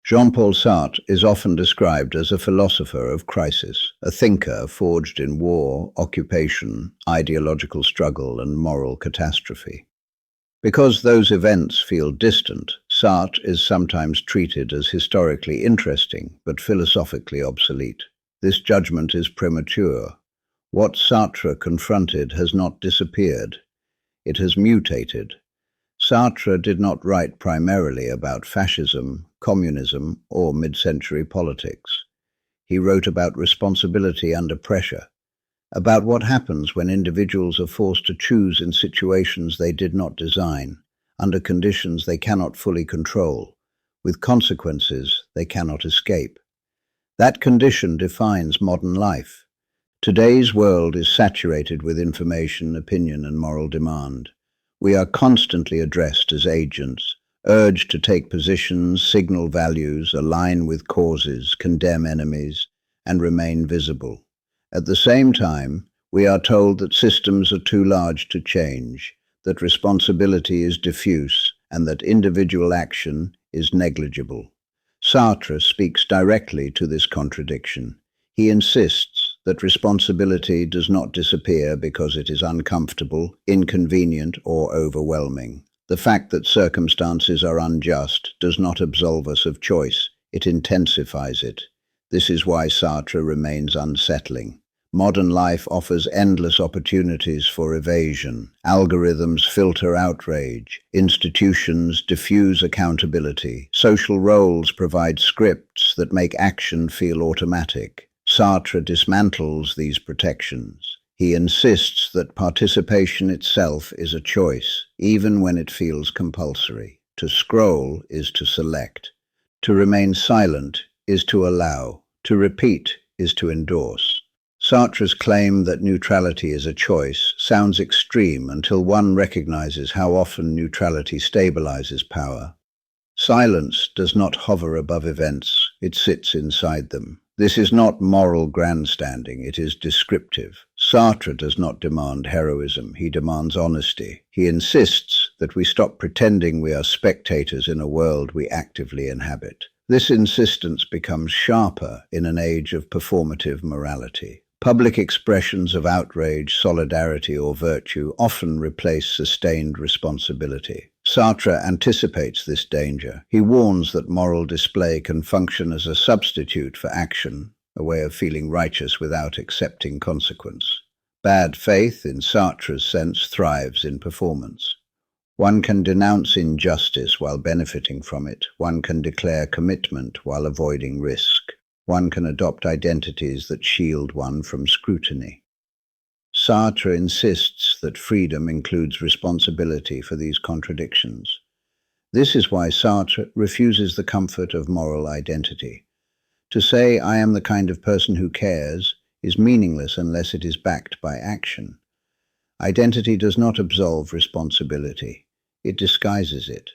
Jean-Paul Sartre is often described as a philosopher of crisis, a thinker forged in war, occupation, ideological struggle, and moral catastrophe. Because those events feel distant, Sartre is sometimes treated as historically interesting but philosophically obsolete. This judgment is premature. What Sartre confronted has not disappeared. It has mutated. Sartre did not write primarily about fascism, communism, or mid-century politics. He wrote about responsibility under pressure, about what happens when individuals are forced to choose in situations they did not design, under conditions they cannot fully control, with consequences they cannot escape. That condition defines modern life. Today's world is saturated with information, opinion, and moral demand. We are constantly addressed as agents, urged to take positions, signal values, align with causes, condemn enemies, and remain visible. At the same time, we are told that systems are too large to change, that responsibility is diffuse, and that individual action is negligible. Sartre speaks directly to this contradiction. He insists that responsibility does not disappear because it is uncomfortable, inconvenient, or overwhelming. The fact that circumstances are unjust does not absolve us of choice, it intensifies it. This is why Sartre remains unsettling. Modern life offers endless opportunities for evasion. Algorithms filter outrage. Institutions diffuse accountability. Social roles provide scripts that make action feel automatic. Sartre dismantles these protections. He insists that participation itself is a choice, even when it feels compulsory. To scroll is to select. To remain silent is to allow. To repeat is to endorse. Sartre's claim that neutrality is a choice sounds extreme until one recognizes how often neutrality stabilizes power. Silence does not hover above events, it sits inside them. This is not moral grandstanding, it is descriptive. Sartre does not demand heroism, he demands honesty. He insists that we stop pretending we are spectators in a world we actively inhabit. This insistence becomes sharper in an age of performative morality. Public expressions of outrage, solidarity, or virtue often replace sustained responsibility. Sartre anticipates this danger. He warns that moral display can function as a substitute for action, a way of feeling righteous without accepting consequence. Bad faith, in Sartre's sense, thrives in performance. One can denounce injustice while benefiting from it. One can declare commitment while avoiding risk. One can adopt identities that shield one from scrutiny. Sartre insists that freedom includes responsibility for these contradictions. This is why Sartre refuses the comfort of moral identity. To say, "I am the kind of person who cares," is meaningless unless it is backed by action. Identity does not absolve responsibility. It disguises it.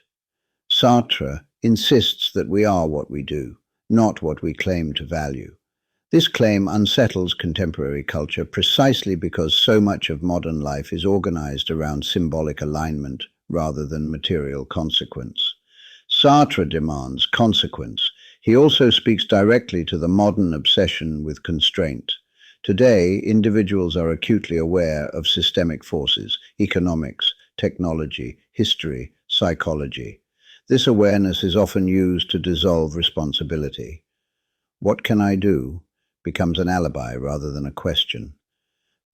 Sartre insists that we are what we do, not what we claim to value. This claim unsettles contemporary culture precisely because so much of modern life is organized around symbolic alignment rather than material consequence. Sartre demands consequence. He also speaks directly to the modern obsession with constraint. Today, individuals are acutely aware of systemic forces, economics, technology, history, psychology. This awareness is often used to dissolve responsibility. What can I do? Becomes an alibi rather than a question.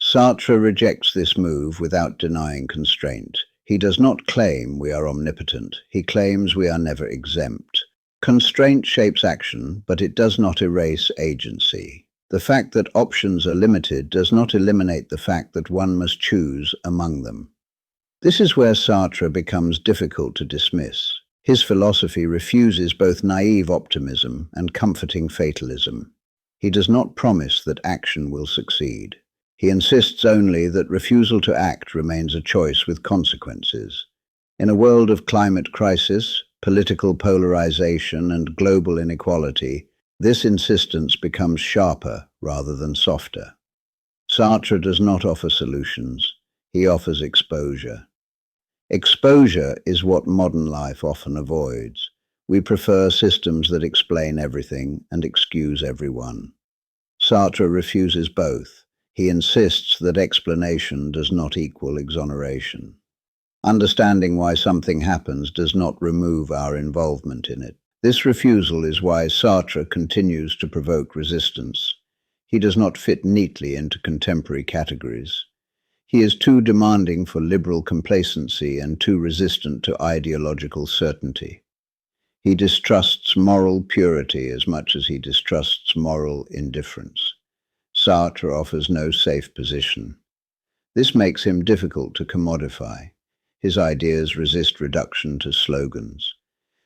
Sartre rejects this move without denying constraint. He does not claim we are omnipotent. He claims we are never exempt. Constraint shapes action, but it does not erase agency. The fact that options are limited does not eliminate the fact that one must choose among them. This is where Sartre becomes difficult to dismiss. His philosophy refuses both naive optimism and comforting fatalism. He does not promise that action will succeed. He insists only that refusal to act remains a choice with consequences. In a world of climate crisis, political polarization, and global inequality, this insistence becomes sharper rather than softer. Sartre does not offer solutions. He offers exposure. Exposure is what modern life often avoids. We prefer systems that explain everything and excuse everyone. Sartre refuses both. He insists that explanation does not equal exoneration. Understanding why something happens does not remove our involvement in it. This refusal is why Sartre continues to provoke resistance. He does not fit neatly into contemporary categories. He is too demanding for liberal complacency and too resistant to ideological certainty. He distrusts moral purity as much as he distrusts moral indifference. Sartre offers no safe position. This makes him difficult to commodify. His ideas resist reduction to slogans.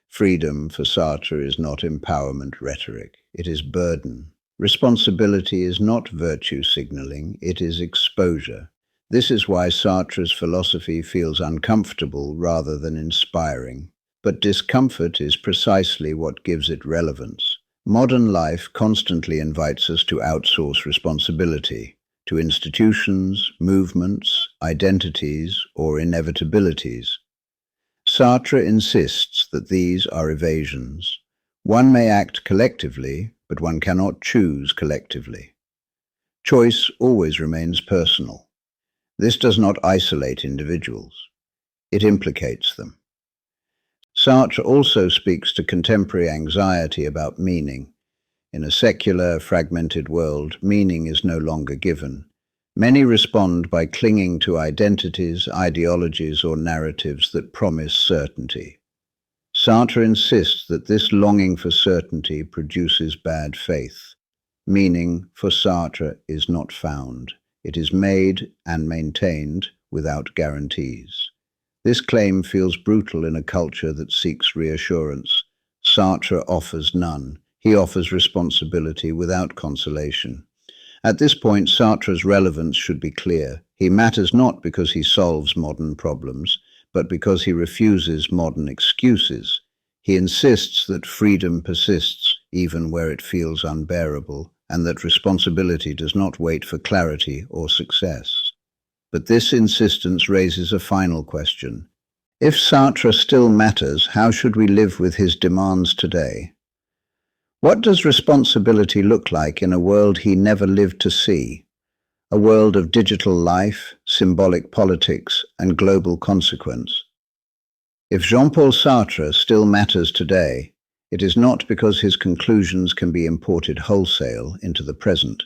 Freedom for Sartre is not empowerment rhetoric, it is burden. Responsibility is not virtue signaling, it is exposure. This is why Sartre's philosophy feels uncomfortable rather than inspiring. But discomfort is precisely what gives it relevance. Modern life constantly invites us to outsource responsibility to institutions, movements, identities, or inevitabilities. Sartre insists that these are evasions. One may act collectively, but one cannot choose collectively. Choice always remains personal. This does not isolate individuals. It implicates them. Sartre also speaks to contemporary anxiety about meaning. In a secular, fragmented world, meaning is no longer given. Many respond by clinging to identities, ideologies, or narratives that promise certainty. Sartre insists that this longing for certainty produces bad faith. Meaning, for Sartre, is not found. It is made and maintained without guarantees. This claim feels brutal in a culture that seeks reassurance. Sartre offers none. He offers responsibility without consolation. At this point, Sartre's relevance should be clear. He matters not because he solves modern problems, but because he refuses modern excuses. He insists that freedom persists even where it feels unbearable, and that responsibility does not wait for clarity or success. But this insistence raises a final question. If Sartre still matters, how should we live with his demands today? What does responsibility look like in a world he never lived to see? A world of digital life, symbolic politics, and global consequence. If Jean-Paul Sartre still matters today, it is not because his conclusions can be imported wholesale into the present.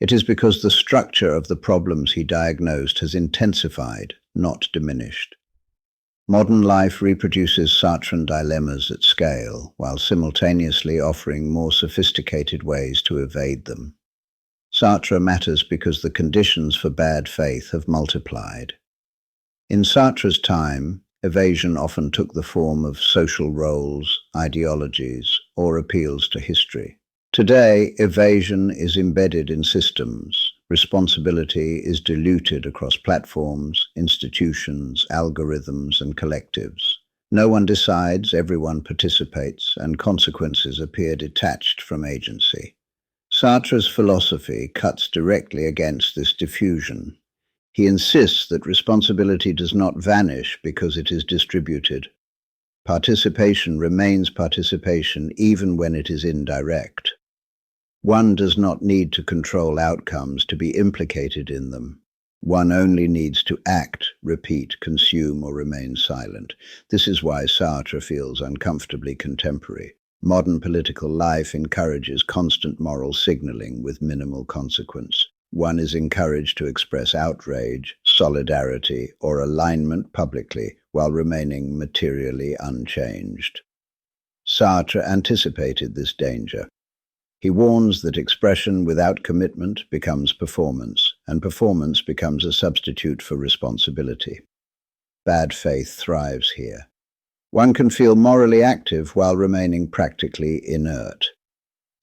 It is because the structure of the problems he diagnosed has intensified, not diminished. Modern life reproduces Sartrean dilemmas at scale, while simultaneously offering more sophisticated ways to evade them. Sartre matters because the conditions for bad faith have multiplied. In Sartre's time, evasion often took the form of social roles, ideologies, or appeals to history. Today, evasion is embedded in systems. Responsibility is diluted across platforms, institutions, algorithms, and collectives. No one decides, everyone participates, and consequences appear detached from agency. Sartre's philosophy cuts directly against this diffusion. He insists that responsibility does not vanish because it is distributed. Participation remains participation even when it is indirect. One does not need to control outcomes to be implicated in them. One only needs to act, repeat, consume, or remain silent. This is why Sartre feels uncomfortably contemporary. Modern political life encourages constant moral signaling with minimal consequence. One is encouraged to express outrage, solidarity, or alignment publicly while remaining materially unchanged. Sartre anticipated this danger. He warns that expression without commitment becomes performance, and performance becomes a substitute for responsibility. Bad faith thrives here. One can feel morally active while remaining practically inert.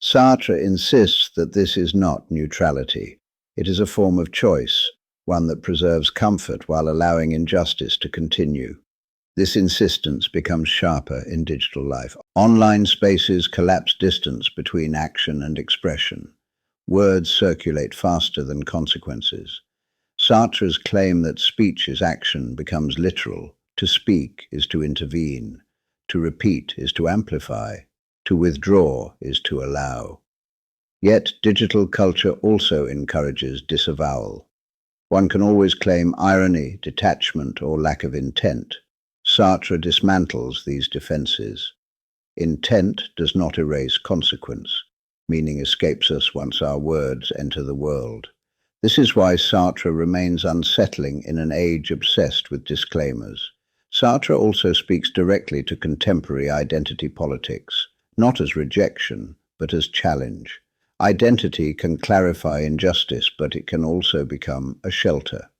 Sartre insists that this is not neutrality. It is a form of choice, one that preserves comfort while allowing injustice to continue. This insistence becomes sharper in digital life. Online spaces collapse distance between action and expression. Words circulate faster than consequences. Sartre's claim that speech is action becomes literal. To speak is to intervene. To repeat is to amplify. To withdraw is to allow. Yet digital culture also encourages disavowal. One can always claim irony, detachment, or lack of intent. Sartre dismantles these defenses. Intent does not erase consequence. Meaning escapes us once our words enter the world. This is why Sartre remains unsettling in an age obsessed with disclaimers. Sartre also speaks directly to contemporary identity politics, not as rejection, but as challenge. Identity can clarify injustice, but it can also become a shelter.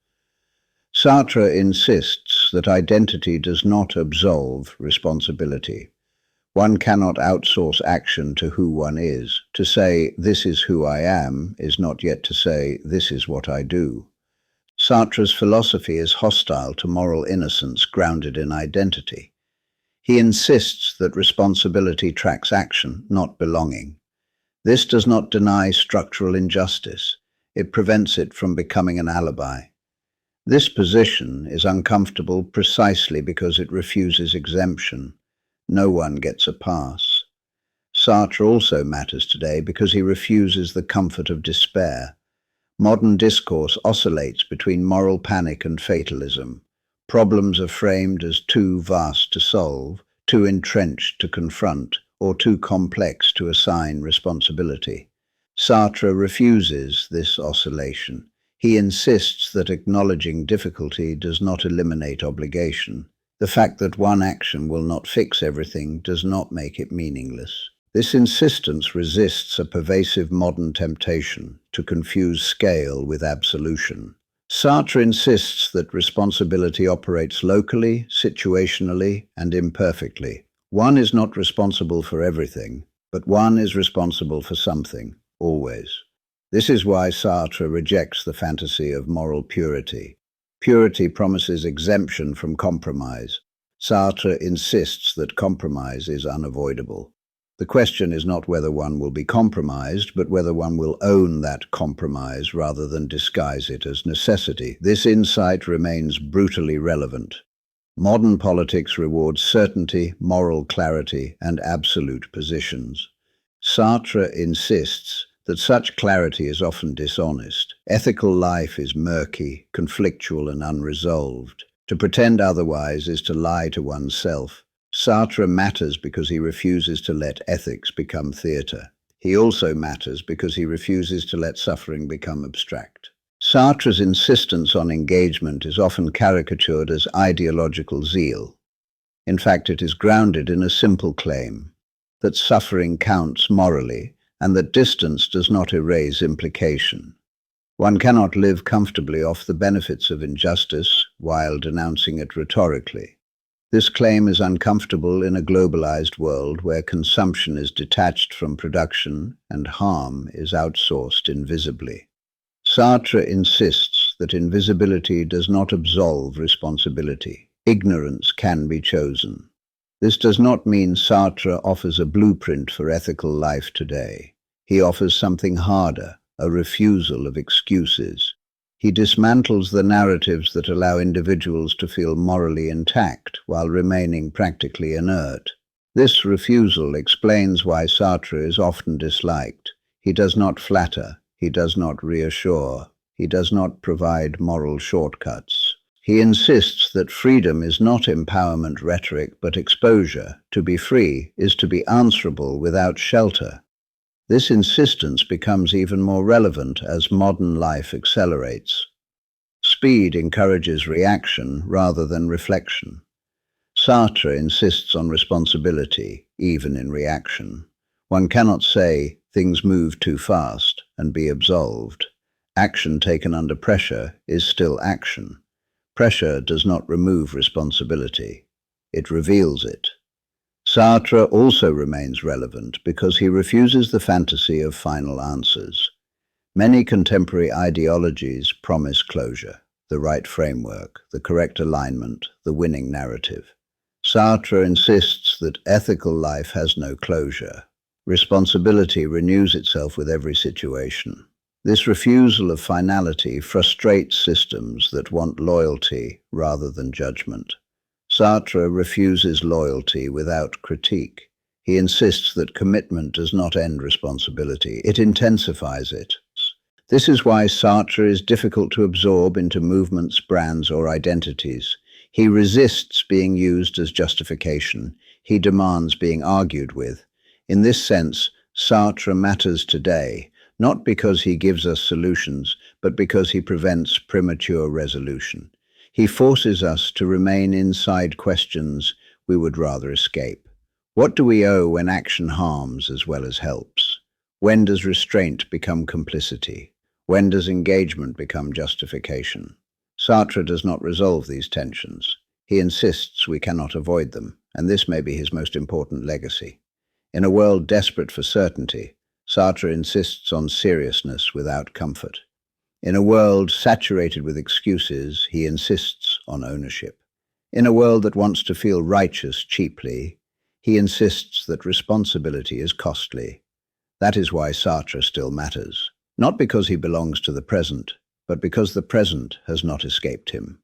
Sartre insists that identity does not absolve responsibility. One cannot outsource action to who one is. To say, "This is who I am," is not yet to say, "This is what I do." Sartre's philosophy is hostile to moral innocence grounded in identity. He insists that responsibility tracks action, not belonging. This does not deny structural injustice. It prevents it from becoming an alibi. This position is uncomfortable precisely because it refuses exemption. No one gets a pass. Sartre also matters today because he refuses the comfort of despair. Modern discourse oscillates between moral panic and fatalism. Problems are framed as too vast to solve, too entrenched to confront, or too complex to assign responsibility. Sartre refuses this oscillation. He insists that acknowledging difficulty does not eliminate obligation. The fact that one action will not fix everything does not make it meaningless. This insistence resists a pervasive modern temptation to confuse scale with absolution. Sartre insists that responsibility operates locally, situationally, and imperfectly. One is not responsible for everything, but one is responsible for something, always. This is why Sartre rejects the fantasy of moral purity. Purity promises exemption from compromise. Sartre insists that compromise is unavoidable. The question is not whether one will be compromised, but whether one will own that compromise rather than disguise it as necessity. This insight remains brutally relevant. Modern politics rewards certainty, moral clarity, and absolute positions. Sartre insists that such clarity is often dishonest. Ethical life is murky, conflictual, and unresolved. To pretend otherwise is to lie to oneself. Sartre matters because he refuses to let ethics become theatre. He also matters because he refuses to let suffering become abstract. Sartre's insistence on engagement is often caricatured as ideological zeal. In fact, it is grounded in a simple claim that suffering counts morally and that distance does not erase implication. One cannot live comfortably off the benefits of injustice while denouncing it rhetorically. This claim is uncomfortable in a globalized world where consumption is detached from production and harm is outsourced invisibly. Sartre insists that invisibility does not absolve responsibility. Ignorance can be chosen. This does not mean Sartre offers a blueprint for ethical life today. He offers something harder, a refusal of excuses. He dismantles the narratives that allow individuals to feel morally intact while remaining practically inert. This refusal explains why Sartre is often disliked. He does not flatter. He does not reassure. He does not provide moral shortcuts. He insists that freedom is not empowerment rhetoric, but exposure. To be free is to be answerable without shelter. This insistence becomes even more relevant as modern life accelerates. Speed encourages reaction rather than reflection. Sartre insists on responsibility, even in reaction. One cannot say, "Things move too fast," and be absolved. Action taken under pressure is still action. Pressure does not remove responsibility. It reveals it. Sartre also remains relevant because he refuses the fantasy of final answers. Many contemporary ideologies promise closure, the right framework, the correct alignment, the winning narrative. Sartre insists that ethical life has no closure. Responsibility renews itself with every situation. This refusal of finality frustrates systems that want loyalty rather than judgment. Sartre refuses loyalty without critique. He insists that commitment does not end responsibility, it intensifies it. This is why Sartre is difficult to absorb into movements, brands, or identities. He resists being used as justification. He demands being argued with. In this sense, Sartre matters today, not because he gives us solutions, but because he prevents premature resolution. He forces us to remain inside questions we would rather escape. What do we owe when action harms as well as helps? When does restraint become complicity? When does engagement become justification? Sartre does not resolve these tensions. He insists we cannot avoid them, and this may be his most important legacy. In a world desperate for certainty, Sartre insists on seriousness without comfort. In a world saturated with excuses, he insists on ownership. In a world that wants to feel righteous cheaply, he insists that responsibility is costly. That is why Sartre still matters, not because he belongs to the present, but because the present has not escaped him.